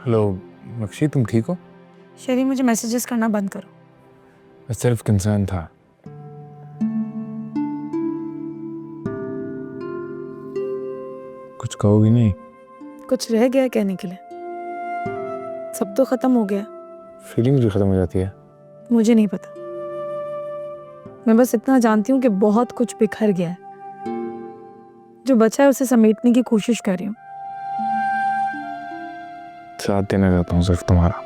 Hello मक्षी, तुम ठीक हो? शेरी, मुझे मैसेजेस करना बंद करो। मैं सिर्फ कंसर्न था। कुछ कहोगी नहीं? कुछ रह गया कहने के लिए? सब तो खत्म हो गया। फीलिंग्स भी खत्म हो जाती है। मुझे नहीं पता, मैं बस इतना जानती हूँ कि बहुत कुछ बिखर गया है। जो बचा है उसे समेटने की कोशिश कर रही हूँ। साथ देना चाहता हूँ सिर्फ तुम्हारा।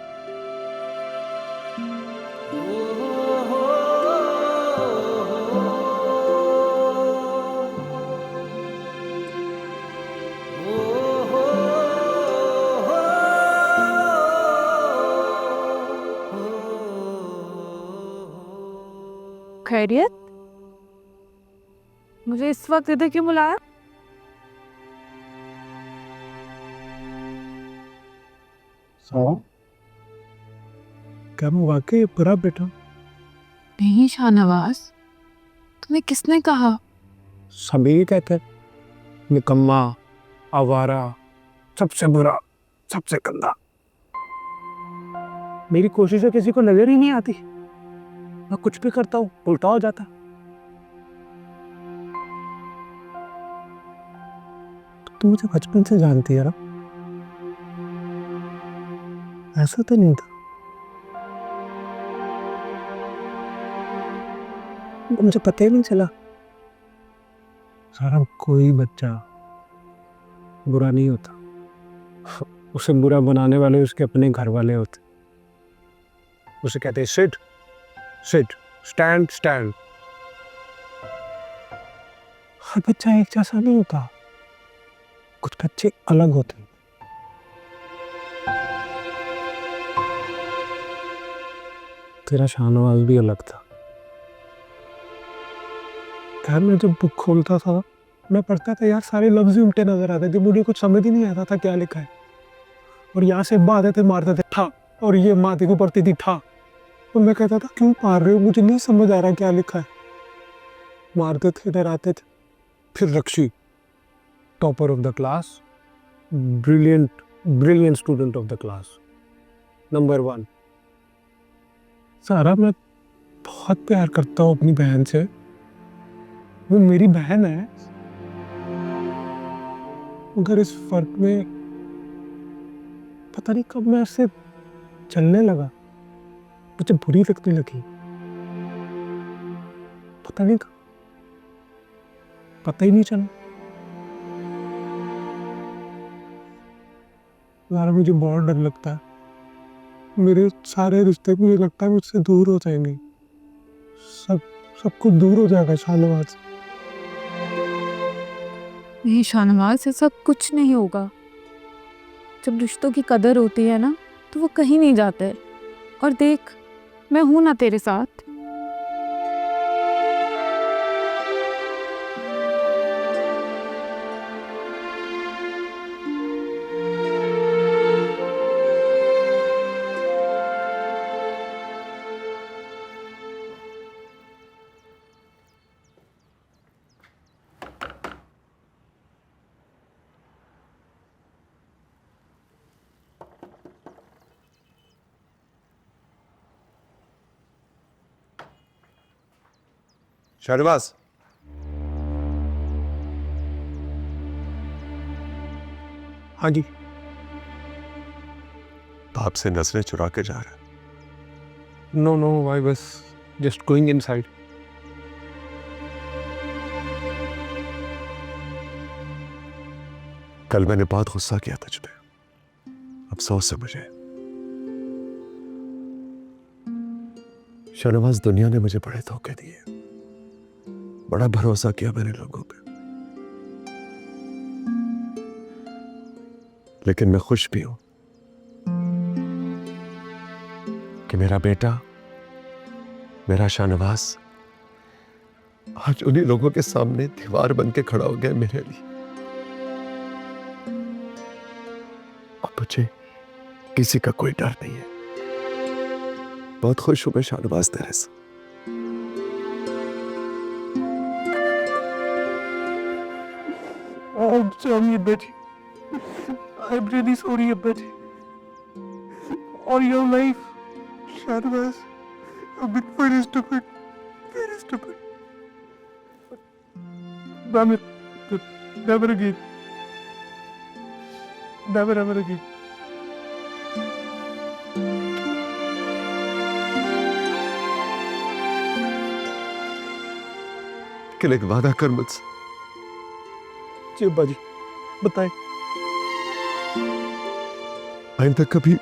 खैरियत? मुझे इस वक्त इधर क्यों बुलाया? क्या मैं वाकई बुरा बेटा? नहीं शाहनवाज, तुम्हें किसने कहा? सभी ही कहते हैं, निकम्मा, आवारा, सबसे बुरा, सबसे गंदा। मेरी कोशिशें किसी को नजर ही नहीं आती। मैं कुछ भी करता हूँ उल्टा हो जाता। तू मुझे बचपन से जानती है ना, ऐसा तो नहीं था। मुझे पता ही नहीं चला। सारा कोई बच्चा बुरा नहीं होता, उसे बुरा बनाने वाले उसके अपने घर वाले होते। उसे कहते हैं सिट सिट, स्टैंड स्टैंड। हर बच्चा एक जैसा नहीं होता, कुछ बच्चे अलग होते हैं। तेरा शाहनवाज भी अलग था। खैर, मैं जब बुक खोलता था, मैं पढ़ता था यार, सारे लफ्ज ही उल्टे नजर आते थे। मुझे कुछ समझ ही नहीं आता था क्या लिखा है। और यहाँ से मारते थे मारते थे ठा, और ये माथे को पड़ती थी ठा। तो मैं कहता था क्यों मार रहे हो, मुझे नहीं समझ आ रहा क्या लिखा है। मारते थे, डराते थे। फिर Rakshi, topper of the class, brilliant brilliant student of the class, number 1। सारा, मैं बहुत प्यार करता हूँ अपनी बहन से। वो मेरी बहन है, मगर इस फर्क में पता नहीं कब मैं उससे चलने लगा, मुझे बुरी लगने लगी। पता नहीं कब, पता ही नहीं चला। यार, मुझे बहुत डर लगता है। मेरे सारे रिश्ते मुझे लगता है मुझसे दूर हो जाएंगे। सब सब कुछ दूर हो जाएगा शाहनवाज। नहीं शाहनवाज, ऐसा कुछ नहीं होगा। जब रिश्तों की कदर होती है ना, तो वो कहीं नहीं जाते। और देख, मैं हूं ना तेरे साथ। शाहनवाज, हाँ जी। बाप से नजरें चुरा के जा रहा है। No no, I was just going inside. कल मैंने बहुत गुस्सा किया तुझ पे, अफसोस है मुझे। शाहनवाज, दुनिया ने मुझे बड़े धोखे दिए, बड़ा भरोसा किया मैंने लोगों पे। लेकिन मैं खुश भी हूं कि मेरा बेटा, मेरा शाहनवाज, आज उन्हीं लोगों के सामने दीवार बन के खड़ा हो गया मेरे लिए। अब मुझे किसी का कोई डर नहीं है। बहुत खुश हूं मैं शाहनवाज तेरे से। I'm sorry, Betty. I'm really sorry, Betty. all your life, Shahnawaz. I've been very stupid. Very stupid. Never, never again. Never ever again. लेकिन एक वादा कर मुझसे, जी अब्बा जी, बताएं। आइंदा कभी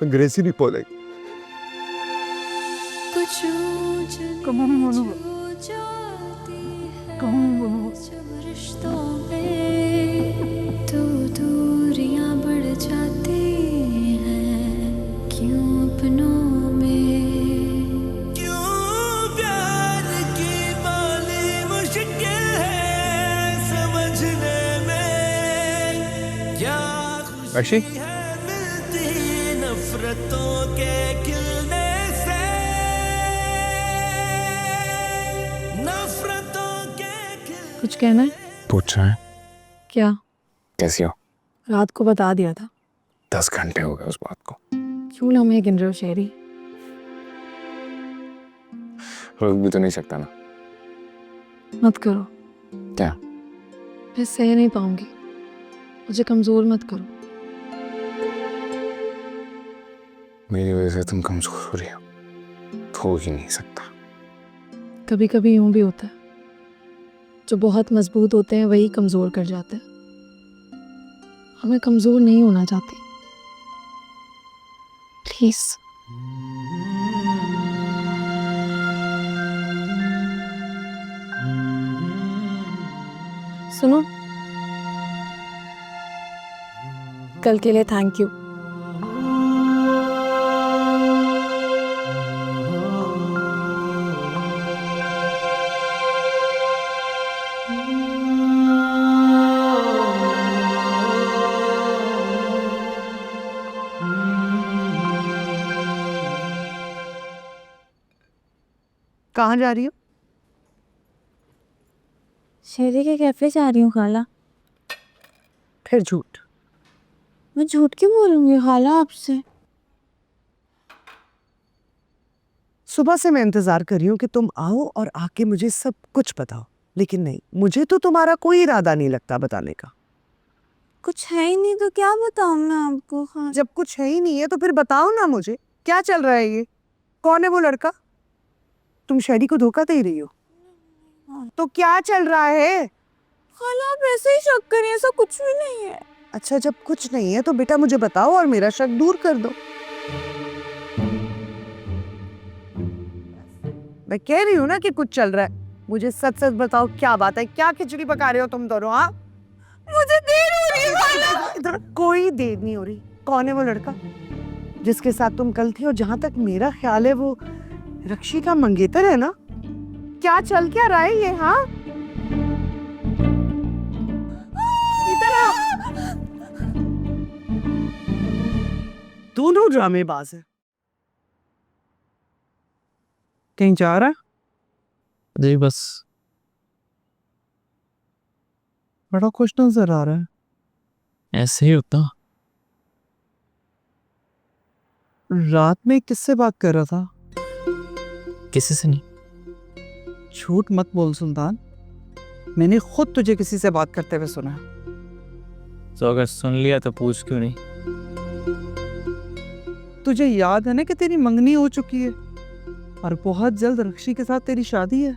अंग्रेजी नहीं बोलेंगे। कम नहीं बोलूंगा, कम नहीं बोलूंगा। रिश्तों में तो दूरियां बढ़ जाती हैं, क्यों अपनों में, क्यों प्यार की बाली मुश्किल है समझने में, क्या अक्षय खुशी है मिलती नफरतों के खिलने से, नफरतों के खिलने। कुछ कहना है? पूछा है क्या? कैसी हो? रात को बता दिया था। 10 घंटे हो गए उस बात को। क्यों लम्हे गिन रहे हो शेरी? रुक भी तो नहीं सकता ना। मत करो। क्या? मैं सह नहीं पाऊंगी। मुझे कमजोर मत करो। मेरी वजह से तुम कमजोर हो रही हो। हो ही नहीं सकता। कभी कभी यूं भी होता है, जो बहुत मजबूत होते हैं वही कमजोर कर जाते हैं। और मैं कमजोर नहीं होना चाहती। प्लीज। सुनो, कल के लिए थैंक यू। कहाँ जा रही हो? शेरी के कैफे जा रही हूँ खाला। फिर झूठ। मैं झूठ क्यों बोलूंगी खाला आपसे? सुबह से मैं इंतजार कर रही हूँ कि तुम आओ और आके मुझे सब कुछ बताओ, लेकिन नहीं, मुझे तो तुम्हारा कोई इरादा नहीं लगता बताने का। कुछ है ही नहीं तो क्या बताऊँ मैं आपको खाला? जब कुछ है ही नहीं है तो फिर बताओ ना मुझे, क्या चल रहा है ये? कौन है वो लड़का? तुम शेरी को धोखा दे रही हो? तो क्या चल रहा है? खाला आप ऐसे ही शक करिए, ऐसा कुछ भी नहीं है। अच्छा, जब कुछ नहीं है तो बेटा मुझे बताओ और मेरा शक दूर कर दो। मैं कह रही हूँ ना कि कुछ चल रहा है। मुझे सच सच बताओ, क्या बात है? क्या खिचड़ी पका रहे हो तुम दोनों? हाँ, मुझे देर हो रही है खाला। इधर कोई देर नहीं हो रही। कौन है वो लड़का जिसके साथ तुम कल थी? और जहां तक मेरा ख्याल है वो रक्षी का मंगेतर है ना? क्या चल क्या रहा है ये? हाँ, इधर आ। दोनों ड्रामेबाज है। कहीं जा रहा है? जी बस। बड़ा खुश नजर आ रहा है। ऐसे ही होता। रात में किससे बात कर रहा था? किसी से नहीं। झूठ मत बोल सुल्तान, मैंने खुद तुझे किसी से बात करते हुए सुना। तो अगर सुन लिया तो पूछ क्यों नहीं? तुझे याद है ना कि तेरी मंगनी हो चुकी है और बहुत जल्द रक्षी के साथ तेरी शादी है।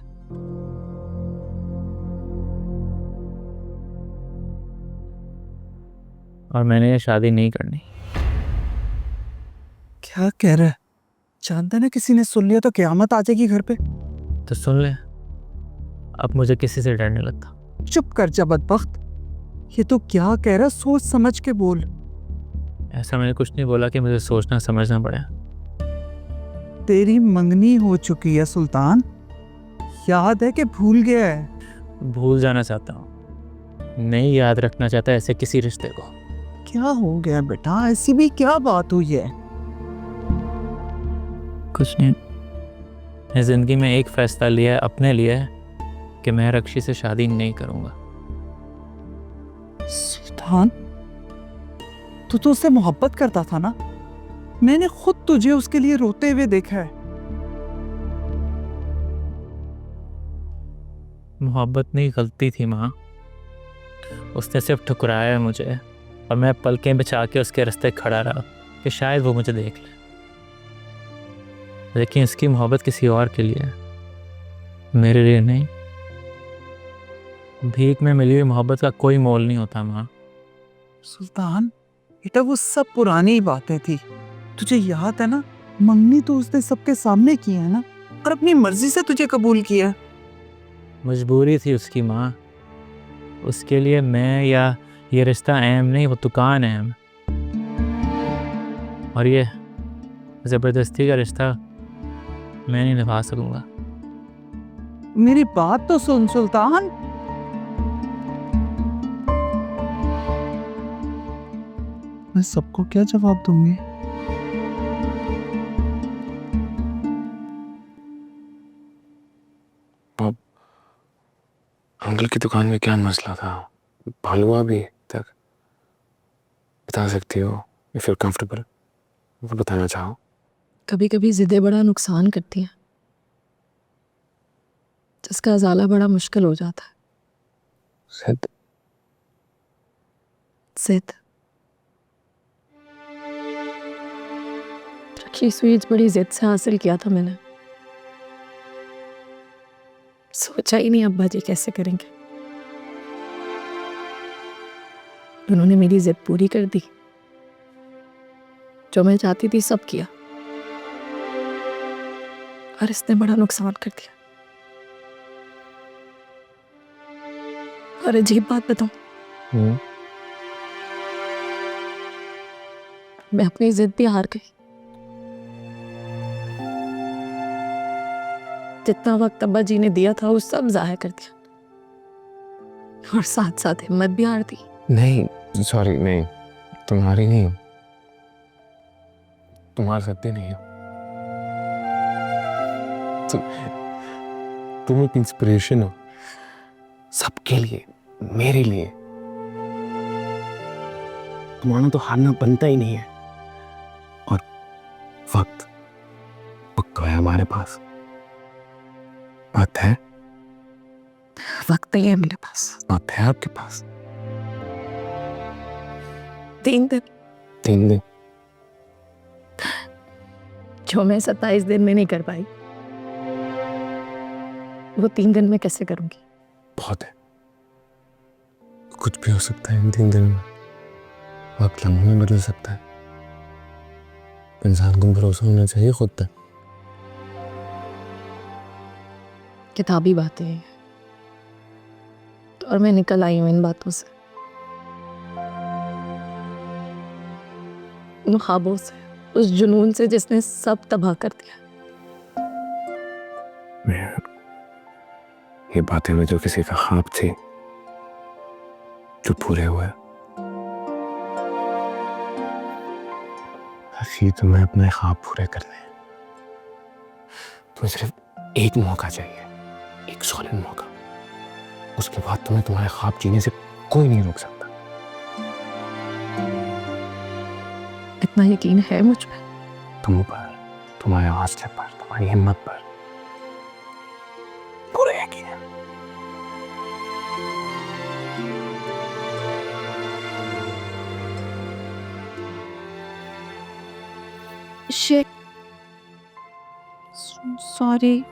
और मैंने ये शादी नहीं करनी। क्या कह रहा है? जानता है ना, किसी ने सुन लिया तो क़यामत आ जाएगी घर पे। तो सुन ले, अब मुझे किसी से डर नहीं लगता। चुप कर जा बदबख्त। ये तो क्या कह रहा, सोच समझ के बोल। ऐसा मैंने कुछ नहीं बोला कि मुझे सोचना समझना पड़े। तेरी मंगनी हो चुकी है सुल्तान, याद है कि भूल गया है? भूल जाना चाहता हूँ, नहीं याद रखना चाहता ऐसे किसी रिश्ते को। क्या हो गया बेटा? ऐसी भी क्या बात हुई है? कुछ नहीं। मैं जिंदगी में एक फैसला लिया है अपने लिए कि मैं रक्षी से शादी नहीं करूंगा। सुल्तान, तू तो उससे मोहब्बत करता था ना? मैंने खुद तुझे उसके लिए रोते हुए देखा है। मोहब्बत नहीं गलती थी माँ, उसने सिर्फ ठुकराया मुझे और मैं पलकें बिछा के उसके रास्ते खड़ा रहा कि शायद वो मुझे देख ले। लेकिन इसकी मोहब्बत किसी और के लिए है, मेरे लिए नहीं। भीख में मिली हुई मोहब्बत का कोई मोल नहीं होता माँ। सुल्तान बेटा, वो सब पुरानी बातें थी। तुझे याद है ना, मंगनी तो उसने सबके सामने की है ना, और अपनी मर्जी से तुझे कबूल किया। मजबूरी थी उसकी माँ, उसके लिए मैं या ये रिश्ता अहम नहीं, वो दुकान अहम। और ये ज़बरदस्ती का रिश्ता मैं नहीं निभा सकूँगा। मेरी बात तो सुन सुल्तान। मैं सबको क्या जवाब दूंगी? अंकल की दुकान में क्या मसला था? हलवा भी तक बता सकती हो इफ यू कंफर्टेबल, वो बताना चाहो। कभी कभी ज़िद्दें बड़ा नुकसान करती हैं, जिसका अजाला बड़ा मुश्किल हो जाता है। सिद्ध जिद रखी स्वीट्स बड़ी जिद से हासिल किया था मैंने। सोचा ही नहीं अब्बा जी कैसे करेंगे। उन्होंने मेरी जिद पूरी कर दी, जो मैं चाहती थी सब किया, और इसने बड़ा नुकसान कर दिया। और अजीब बात बताऊं, मैं अपनी जिद भी हार गई। जितना वक्त अब्बा जी ने दिया था वो सब जाया कर दिया, और साथ साथ हिम्मत भी हार दी। नहीं, सॉरी, नहीं, तुम्हारी नहीं, तुम्हारे साथ भी नहीं हो। तुम एक इंस्पिरेशन हो सबके लिए, मेरे लिए। तुम्हारा तो हारना बनता ही नहीं है। और वक्त पक्का है हमारे पास। वक्त है, वक्त नहीं है मेरे पास। वक्त है आपके पास। 3 दिन, 3 दिन जो मैं 27 दिन में नहीं कर पाई, वो 3 दिन में कैसे करूंगी? बहुत है, कुछ भी हो सकता है इन 3 दिनों में। वक्त लम्हों में बदल सकता है। इंसान को भरोसा होना चाहिए खुद तक। किताबी बातें हैं, और मैं निकल आई हूं इन बातों से, उन ख्वाबों से, उस जुनून से जिसने सब तबाह कर दिया। ये बातें में जो किसी का ख्वाब थे, जो पूरे हुए। हसी, तुम्हें अपने ख्वाब पूरे करने हैं। तुम्हें सिर्फ एक मौका चाहिए, एक सॉलिड मौका। उसके बाद तुम्हें तुम्हारे ख्वाब जीने से कोई नहीं रोक सकता। इतना यकीन है मुझ पे? तुम पर, तुम्हारे हौसले पर, तुम्हारी हिम्मत पर पूरा यकीन है। सॉरी।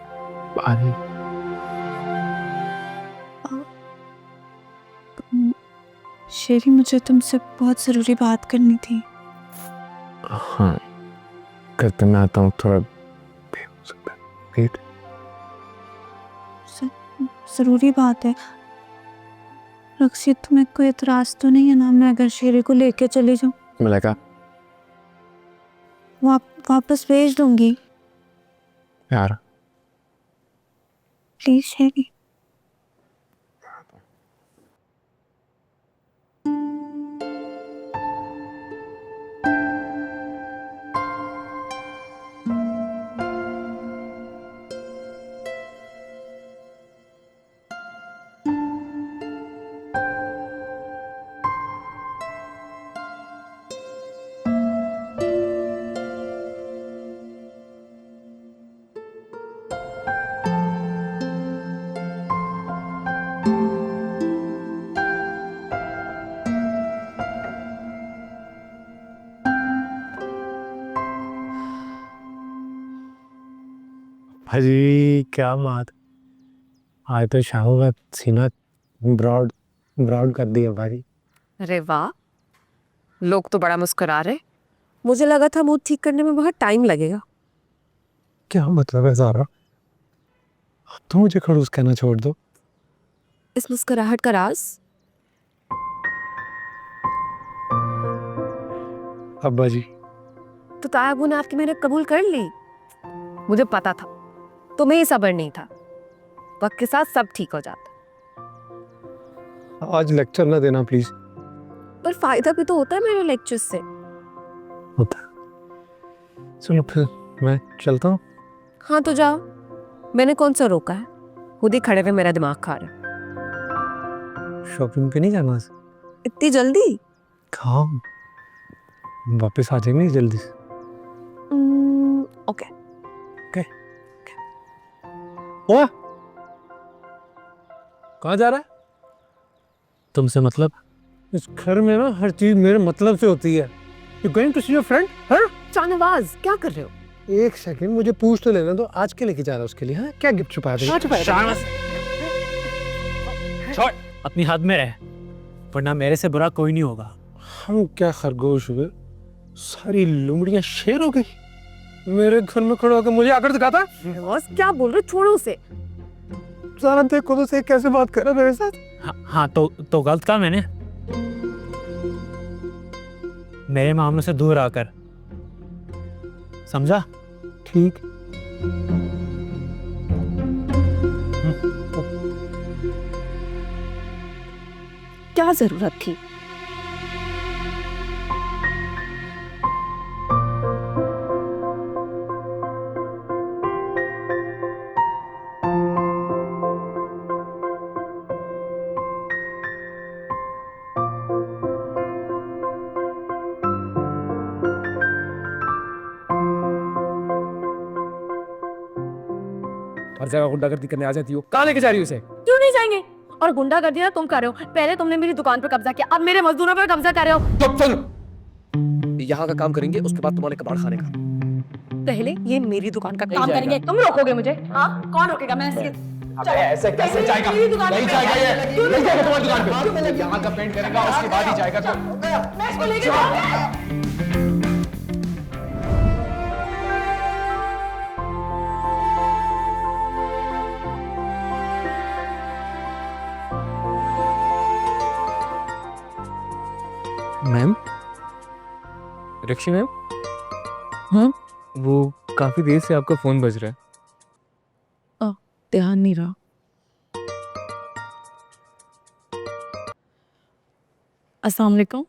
शेरी, मुझे तुमसे बहुत ज़रूरी बात करनी थी। हाँ, करते मैं आता हूँ। थोड़ा देर हो सकता है। वेट। ज़रूरी बात है। रक्सी, तुम्हें कोई एतराज़ तो नहीं है ना मैं अगर शेरी को लेके चली जाऊँ? मलाइका, वापस भेज दूंगी। यार प्लीज शेरी। भाजी क्या बात, आज तो शाम का सीना ब्रॉड ब्रॉड कर दिया भाजी। अरे वाह, लोग तो बड़ा मुस्कुरा रहे। मुझे लगा था मूड ठीक करने में बहुत टाइम लगेगा। क्या मतलब है सारा, तो मुझे खड़ूस कहना छोड़ दो। इस मुस्कुराहट का राज? अब्बा जी। तो तायाबू ने आपकी मेहनत कबूल कर ली। मुझे पता था, तुम्हें ही सब्र नहीं था। वक्त के साथ सब ठीक हो जाता। आज लेक्चर ना देना प्लीज। पर फायदा भी तो होता है मेरे लेक्चर से। होता, चलो फिर मैं चलता हूँ। हाँ तो जाओ, मैंने कौन सा रोका है? खुद ही खड़े हुए मेरा दिमाग खा रहे। शॉपिंग पे नहीं जाना? इतनी जल्दी? हाँ, वापस आ जाएंगे जल्दी से। ओके। ओए, कहाँ जा रहा है? तुमसे मतलब? इस घर में ना हर चीज मेरे मतलब से होती है। You going to see your friend? हाँ? शाहनवाज, क्या कर रहे हो? एक सेकंड, मुझे पूछ तो लेना दो। आज के लेके जा रहा है उसके लिए? हाँ, क्या गिफ्ट छुपाया था? छोड़, अपनी हाथ में रह, वरना मेरे से बुरा कोई नहीं होगा। हम क्या खरगोश हुए, सारी लुमड़ियां शेर हो गई। मेरे घर में खड़ा होकर मुझे आकर दिखाता। क्या बोल रहे, छोड़ो उसे। सारा देखो तो से कैसे बात कर रहा है मेरे साथ। हाँ तो गलत कहा मैंने? मेरे मामलों से दूर आकर, समझा? ठीक। क्या जरूरत थी? हर जगह गुंडागर्दी करने आ जाती हो, कहाँ लेके जा रही हो उसे? क्यों नहीं जाएंगे? और गुंडागर्दी ना तुम कर रहे हो। पहले तुमने मेरी दुकान पर कब्जा किया, अब मेरे मजदूरों पर कब्जा कर रहे हो। चुप सुन, यहाँ का काम करेंगे, उसके बाद तुम्हारे कबाड़ खाने का। पहले ये मेरी दुकान का काम करेंगे, तुम रोकोगे मुझे? हाँ, कौन रोकेगा? मैं ऐसे कैसे जाएगा? नहीं जाएगा ये, नहीं जाएगा तुम्हारी दुकान पे। यहाँ का पेंट करेगा, उसके बाद ही जाएगा। तो मैं इसको लेके जाऊंगा। Ma'am, Rakshi ma'am. हाँ? वो काफी देर से आपका फोन बज रहा है। ध्यान नहीं रहा। अस्सलाम वालेकुम।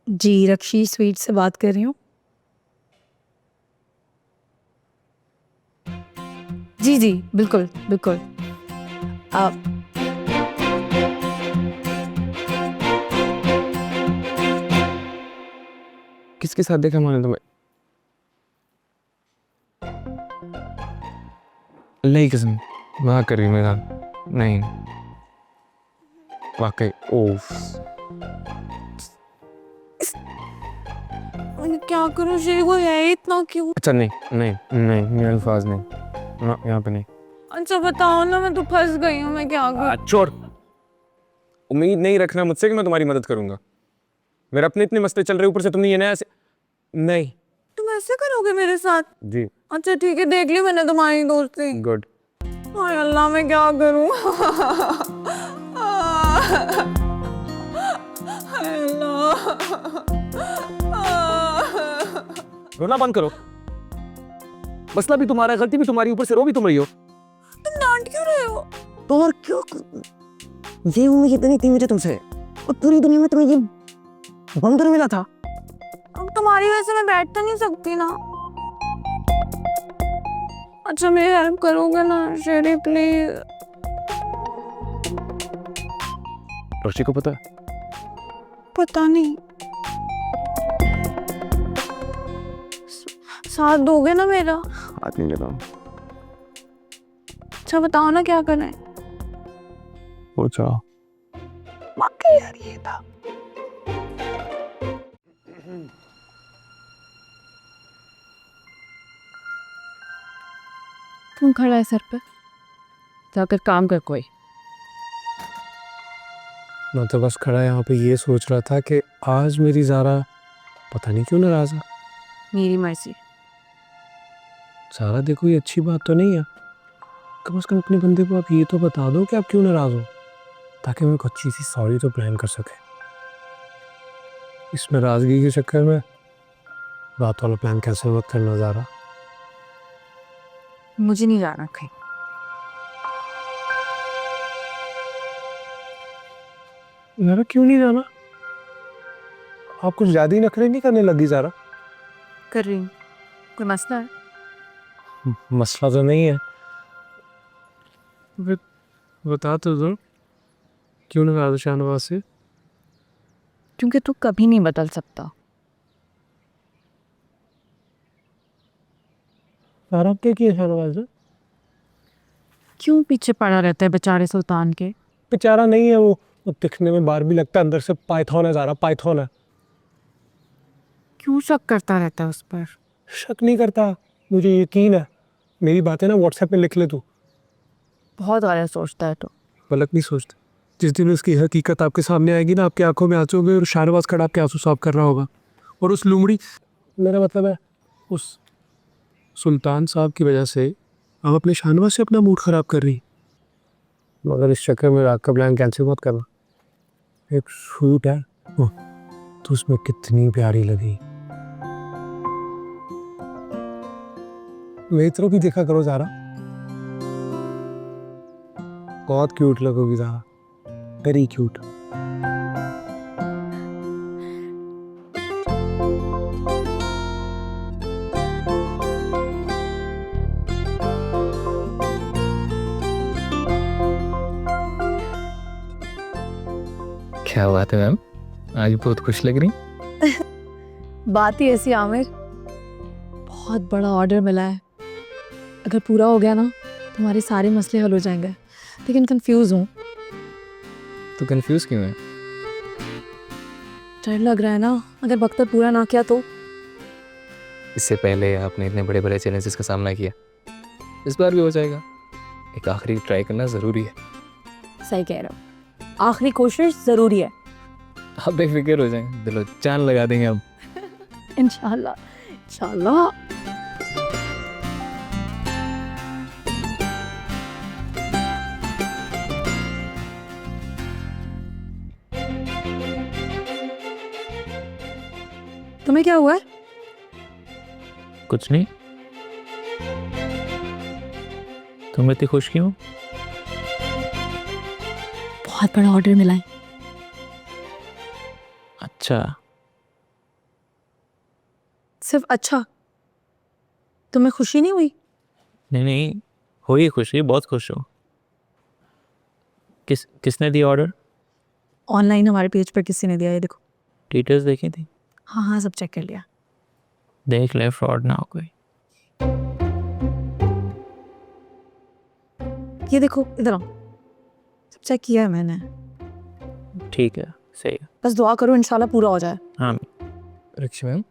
जी, रक्षी स्वीट से बात कर रही हूँ। जी जी, बिल्कुल बिल्कुल। आप किसके साथ देखा मैंने तुम्हें? नहीं कसम, मजाक कर रही हूँ मेरा। नहीं, वाकई। ओफ, क्या करूं शेर, वो है इतना क्यों? अच्छा नहीं नहीं नहीं, ये अल्फाज नहीं, ना यहाँ पे नहीं। अच्छा बताओ ना, मैं तो फंस गई हूँ, मैं क्या करूं? छोड़, उम्मीद नहीं रखना मुझसे कि मैं तुम्हारी मदद करूंगा। मेरे अपने इतने मसले चल रहे, ऊपर से तुमने ये नया ऐसे। नहीं, तुम ऐसे करोगे मेरे साथ? जी अच्छा ठीक है, देख लियो मैंने तुम्हारी दोस्ती। गुड। हाय अल्लाह, मैं क्या करूं? हाय अल्लाह। रोना बंद करो। मसला भी तुम्हारा, गलती भी तुम्हारी, ऊपर से रो भी तुम रही हो। तुम डांट क्यों रहे हो? तो और क्यों? ये उम्मीद इतनी थी मुझे तुमसे, और पूरी दुनिया में तुम्हें ये बंदर मिला था। अब तुम्हारी वजह से मैं बैठ तो नहीं सकती ना। अच्छा मेरी हेल्प करोगे ना शेरी, प्लीज? रक्षी को पता है? पता नहीं। साथ दोगे ना मेरा? हाथ नहीं लेता। अच्छा बताओ ना क्या करें? पूछो। वाकई यार ये था। क्यों खड़ा है सर पे? जाकर काम कर कोई। मैं तो बस खड़ा यहाँ पे ये सोच रहा था कि आज मेरी ज़ारा पता नहीं क्यों नाराज़ है। मेरी मर्जी। ज़ारा देखो ये अच्छी बात तो नहीं है, कम से कम अपने बंदे को आप ये तो बता दो कि आप क्यों नाराज़ हो, ताकि मैं कुछ चीज़ सॉरी तो प्लान कर सके। इस नाराज़गी के चक्कर में रात वाला प्लान कैंसिल मत करना ज़ारा। मुझे नहीं जाना कहीं। ज़ारा क्यों नहीं जाना? आप कुछ ज़्यादा ही नखरे नहीं करने लगी ज़ारा। कर रही हूँ। कोई मसला है? मसला तो नहीं है, बता तो दो क्यों नाराज़ हो शाहनवाज से? क्योंकि तू कभी नहीं बदल सकता। ज़ारा क्या किया शाहनवाज ने? क्यों पीछे पड़ा रहता है बेचारे सुल्तान के? बेचारा नहीं है वो दिखने में बार भी लगता है, अंदर से पाइथन है ज़ारा, पाइथन है। क्यों शक करता रहता है उस पर? शक नहीं करता, मुझे यकीन है। मेरी बातें ना व्हाट्सएप पे लिख ले तू। बहुत गलत सोचता है तो। पलक नहीं सोचता। जिस दिन उसकी हकीकत आपके सामने आएगी ना, आपकी आंखों में आंसू होंगे और शाहनवाज खड़ा आपके आंसू साफ कर रहा होगा। और उस लुमड़ी, मेरा मतलब है उस सुल्तान साहब की वजह से आप अपने शाहनवाज से अपना मूड ख़राब कर रही। मगर इस चक्कर में रात का प्लान कैंसिल मत करना। एक सूट है तो उसमें कितनी प्यारी लगी। मेरी तरफ भी देखा करो ज़ारा, बहुत क्यूट लगोगी ज़ारा, वेरी क्यूट। क्या बात है मैम, आज बहुत खुश लग रही। बात ही ऐसी आमिर, बहुत बड़ा ऑर्डर मिला है। अगर पूरा हो गया ना तो हमारे सारे मसले हल हो जाएंगे, लेकिन कंफ्यूज हूँ। तो कंफ्यूज क्यों है? डर लग रहा है ना, अगर वक्त पूरा ना किया तो। इससे पहले आपने इतने बड़े बड़े चैलेंजेस का सामना किया, इस बार भी हो जाएगा। एक आखिरी ट्राई करना ज़रूरी है। सही कह रहा हूँ, आखिरी कोशिश ज़रूरी है। आप बेफिक्र हो जाएं, दिलो जान लगा देंगे हम। इंशाल्लाह इंशाल्लाह। तुम्हें क्या हुआ है? कुछ नहीं। तुम इतनी खुश क्यों? बहुत बड़ा ऑर्डर मिला है। अच्छा, सिर्फ अच्छा? तुम्हें खुशी नहीं हुई? नहीं नहीं, हुई खुशी, बहुत खुश हूँ। किसने दिया ऑर्डर? ऑनलाइन हमारे पेज पर किसी ने दिया है, देखो। डिटेल्स देखी थी? हाँ हाँ, सब चेक कर लिया। देख ले, फ्रॉड ना हो कोई। ये देखो, इधर आओ, सब चेक किया है मैंने। ठीक है, सही है। बस दुआ करो इंशाल्लाह पूरा हो जाए। हाँ। रक्षी मैम,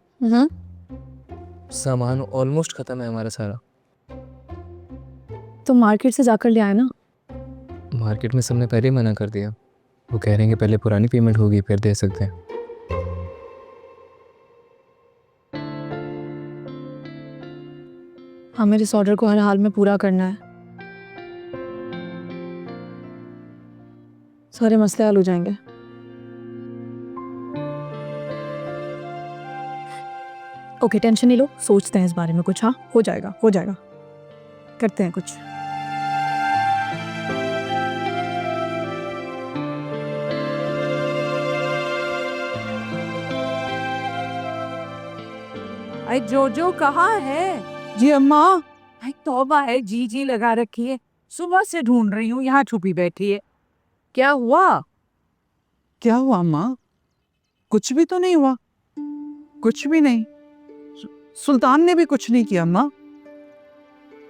सामान ऑलमोस्ट खत्म है हमारा सारा। तो मार्केट से जाकर ले आए ना। मार्केट में सबने पहले ही मना कर दिया, वो कह रहे हैं कि पहले पुरानी पेमेंट होगी फिर दे सकते हैं। हमें इस ऑर्डर को हर हाल में पूरा करना है, सारे मसले हल हो जाएंगे। ओके, टेंशन नहीं लो, सोचते हैं इस बारे में कुछ। हाँ, हो जाएगा हो जाएगा, करते हैं कुछ। अरे जोजो कहाँ है? जी अम्मा। भाई तौबा है, जी जी लगा रखी है, सुबह से ढूंढ रही हूँ, यहाँ छुपी बैठी है। क्या हुआ? क्या हुआ अम्मा? कुछ भी तो नहीं हुआ, कुछ भी नहीं। सुल्तान ने भी कुछ नहीं किया अम्मा।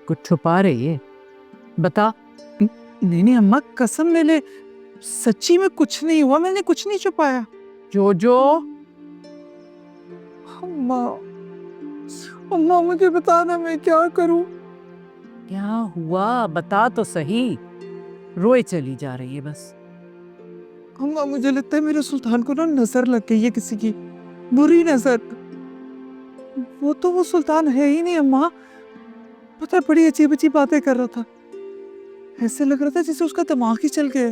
कुछ छुपा रही है, बता। नहीं नहीं अम्मा, कसम ले ले, सच्ची में कुछ नहीं हुआ, मैंने कुछ नहीं छुपाया। जोजो, अम्मा, अम्मा मुझे बताना मैं क्या करूं? क्या हुआ बता तो सही। रोए चली जा रही है बस। अम्मा मुझे लगता है मेरे सुल्तान को ना नजर लग गई है किसी की, बुरी नजर। वो तो वो सुल्तान है ही नहीं अम्मा। पता है बड़ी अजीब अजीब बातें कर रहा था। ऐसे लग रहा था जैसे उसका दिमाग ही चल गया।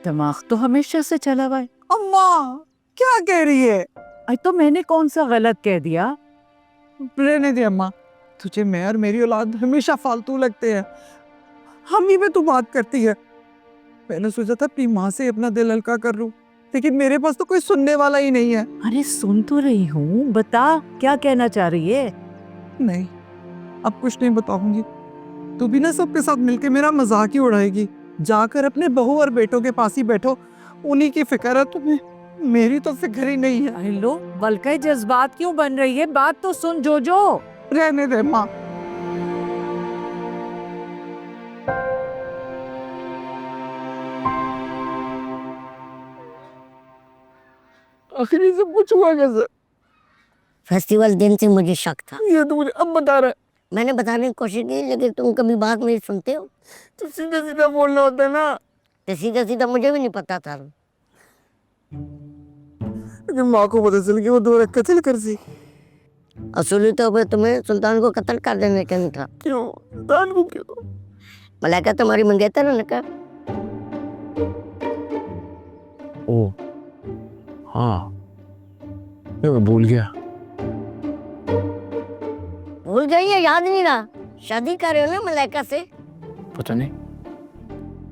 दिमाग तो हमेशा से चला हुआ है। अम्मा क्या कह रही है? अरे तो मैंने कौन सा गलत कह दिया? रहने दे अम्मा, तुझे मैं और मेरी औलाद हमेशा फालतू लगते हैं। हम ही में तू बात करती है। मैंने सोचा था अपनी माँ से अपना दिल हल्का कर लूं, लेकिन मेरे पास तो कोई सुनने वाला ही नहीं है। अरे सुन तो रही हूँ, बता क्या कहना चाह रही है? नहीं, अब कुछ नहीं बताऊंगी। तू भी ना सबके साथ मिलके मेरा मजाक ही उड़ाएगी। जाकर अपने बहू और बेटों के पास ही बैठो, उन्हीं की फिक्र है तुम्हें, मेरी तो फिक्र ही नहीं है। अरे लो, बल्कि जज्बात क्यों बन रही है? बात तो सुन जोजो। रहने दे माँ। आखिर ये सब कुछ हुआ कैसे? फेस्टिवल दिन से मुझे शक था। ये तो मुझे अब बता रहा है। मैंने बताने की कोशिश की, लेकिन तुम कभी बात नहीं सुनते हो। तो सीधा सीधा बोलना होता है ना। तो सीधा सीधा मुझे भी नहीं पता था। लेकिन माँ को पता चल गया, वो दोबारा कत्ल कर दी। असली तो फिर तुम्हें सुल्तान को कत्ल कर देने का नहीं था। क्यों? सुल्तान को क्यों? मलाइका तुम्हारी मंगेतर है ना क्या? ओ हाँ, मैं भूल गया। भूल गई है? याद नहीं रहा? शादी कर रहे हो ना मलाइका से? पता नहीं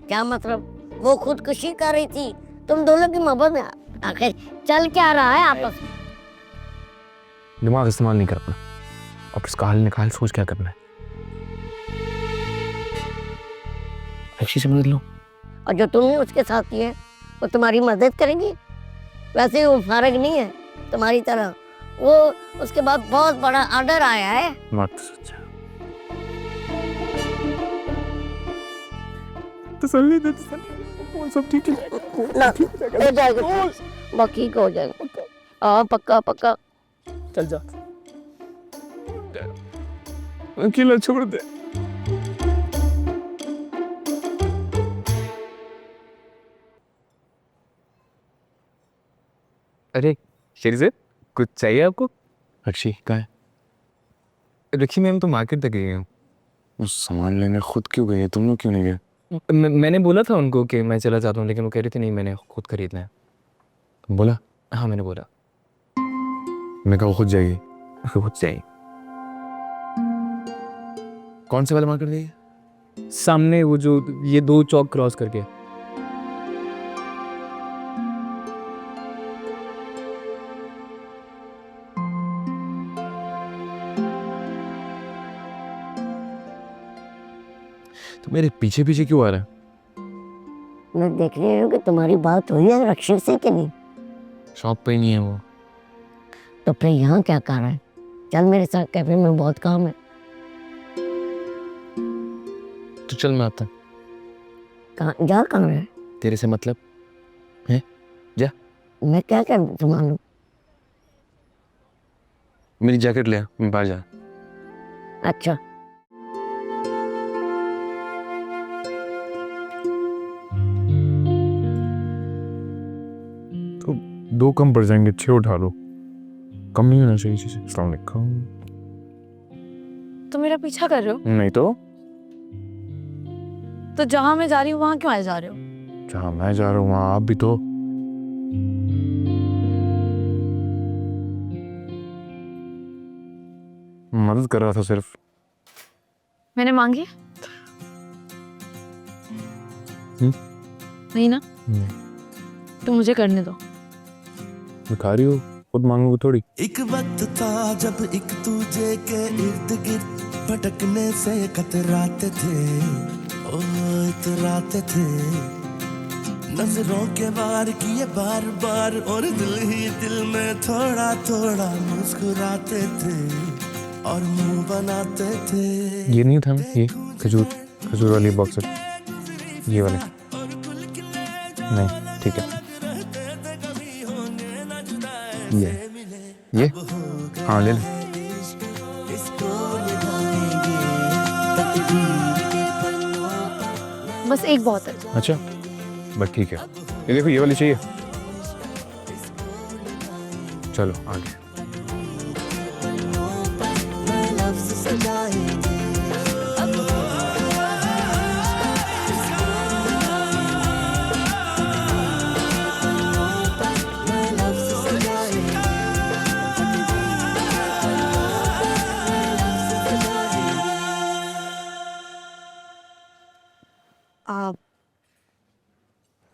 क्या मतलब? वो खुदकुशी कर रही थी, तुम दोनों की मोहब्बत में आखिर चल क्या रहा है आपस में? दिमाग इस्तेमाल नहीं करना, अब इसका हल निकाल, सोच क्या करना है। अच्छी से मदद लो। और जो तुमने उसके साथ किया है वो तुम्हारी मदद करेंगी? वैसे वो फारग नहीं है तुम्हारी तरह। वो उसके बाद बहुत बड़ा ऑर्डर आया है। बात तो सच है। तसल्ली दे, तसल्ली। वो सब ठीक है ना, हो जाएगा, बाकी का हो जाएगा। हाँ पक्का पक्का। चल जा, अकेला छोड़ दे। अरे शेरज़ेद, कुछ चाहिए आपको? रक्षी कहाँ है? रखी मैम तो मार्केट तक गई हैं। उस सामान लेने खुद क्यों गई है? तुम लोग क्यों नहीं गए? मैंने बोला था उनको कि मैं चला जाता हूँ, लेकिन वो कह रही थी नहीं, मैंने खुद खरीदना है। बोला? हाँ मैंने बोला। मैं कहा वो खुद जाएगी। खुद चाहिए। कौन से वाला मार्केट गई? सामने वो जो ये 2 चौक क्रॉस करके। तो मेरे पीछे पीछे क्यों आ रहा है? मैं देख रही हूँ कि तुम्हारी बात हुई है रक्षक से कि नहीं। शॉप पे ही नहीं है वो। तो फिर यहाँ क्या कर रहा है? चल मेरे साथ, कैफे में बहुत काम है। तो चल मैं आता। कहाँ जा? कहाँ है? तेरे से मतलब है? जा। मैं क्या कर संभालूं? मेरी जैकेट ले आ, मैं बाहर जा। अच्छा तो 2 कम पड़ जाएंगे, 6 उठा लो। कम नहीं होना चाहिए चीज़ें। अस्सलाम वालेकुम। तो मेरा पीछा कर रहे हो? नहीं तो जहाँ मैं जा रही हूँ वहाँ क्यों आए जा रहे हो? जहाँ मैं जा रहा हूँ वहाँ आप भी तो। मदद कर रहा था सिर्फ। मैंने मांगी? नहीं ना? तो मुझे करने दो। भिखारी हो, खुद मांगोगे थोड़ी। एक वक्त था जब एक दूजे के इर्द गिर्द भटकने से कतराते थे, ओ इतराते थे। नजरों के वार किए बार बार और दिल ही दिल में थोड़ा थोड़ा मुस्कुराते थे और मुंह बनाते थे। ये नहीं था ना, ये खजूर वाली बॉक्स, ये वाले नहीं, ठीक है। ये हाँ ले ले। इसको निभाएंगे बस एक बहुत है। अच्छा बस ठीक है, ये देखो ये वाली चाहिए। चलो आगे।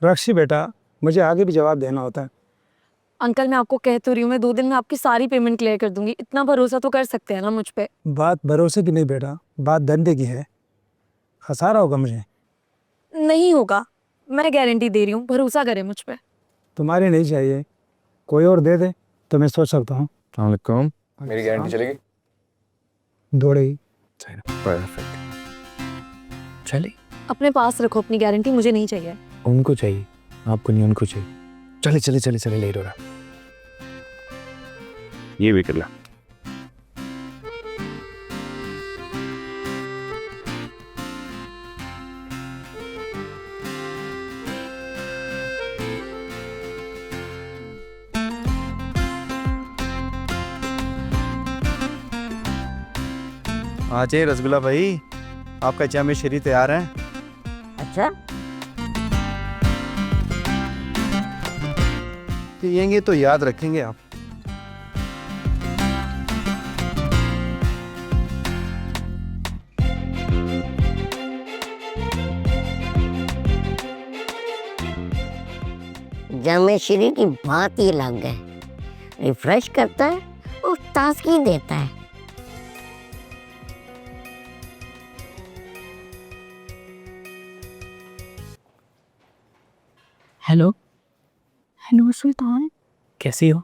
रक्षी बेटा, मुझे आगे भी जवाब देना होता है। अंकल मैं आपको कह तो रही हूँ, मैं 2 दिन में आपकी सारी पेमेंट क्लियर कर दूंगी। इतना भरोसा तो कर सकते हैं ना मुझ पे। बात भरोसे की नहीं बेटा, बात धंधे की है। खसारा होगा मुझे। नहीं होगा, मैं गारंटी दे रही हूँ, भरोसा करें मुझ पे। तुम्हारी नहीं चाहिए, कोई और दे दे तो मैं सोच सकता हूँ। वालेकुम। मेरी गारंटी चलेगी? दौड़ेगी। परफेक्ट। चले अपने पास रखो अपनी गारंटी, मुझे नहीं चाहिए। उनको चाहिए, आपको नहीं, उनको चाहिए। चले चले चले चले, लेट हो रहा। ये भी कर ला। आ जाइए रसगुल्ला भाई, आपका जामे शरी तैयार है। अच्छा पिएंगे तो याद रखेंगे आप। जामे श्री की बात ही अलग है, रिफ्रेश करता है और ताजगी देता है। हेलो हेलो सुल्तान, कैसी हो?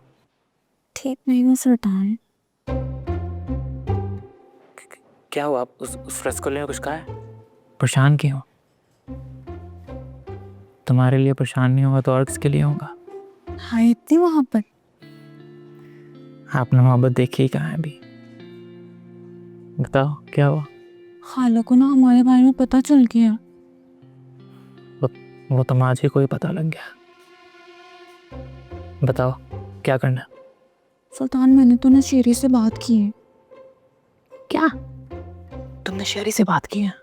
ठीक नहीं हूँ सुल्तान। क्या हुआ? आप उस रसगुल्ले में कुछ कहा है? परेशान क्यों? तुम्हारे लिए परेशान नहीं होगा तो और किसके लिए होगा? हाँ इतनी मोहब्बत। आपने मोहब्बत देखी ही कहाँ है अभी? बताओ क्या हुआ? खाला को ना हमारे बारे में पता चल गया। वो तो आज ही कोई पता लग गया। बताओ क्या करना? सुल्तान मैंने तो ना शेरी से बात की है। क्या? तुमने शेरी से बात की है?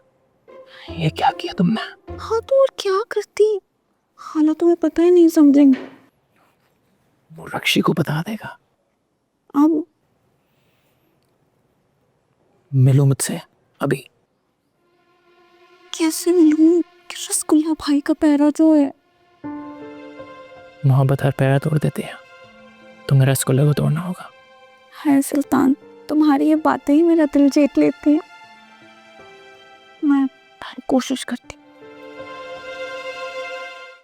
ये क्या किया तुमने? हाँ तो और क्या करती, खाला तुम्हें पता ही नहीं समझेंगे। वो रक्षी को बता देगा। अब मिलो मुझसे अभी। कैसे मिलूं? रसगुल्ला भाई का पैरा जो है। मोहब्बत हर पैरा तोड़ देती है, तुम्हें रसगुल्ले को तोड़ना होगा। है सुल्तान, तुम्हारी ये बातें ही मेरा दिल जीत लेती हैं। मैं कोशिश करती हूँ।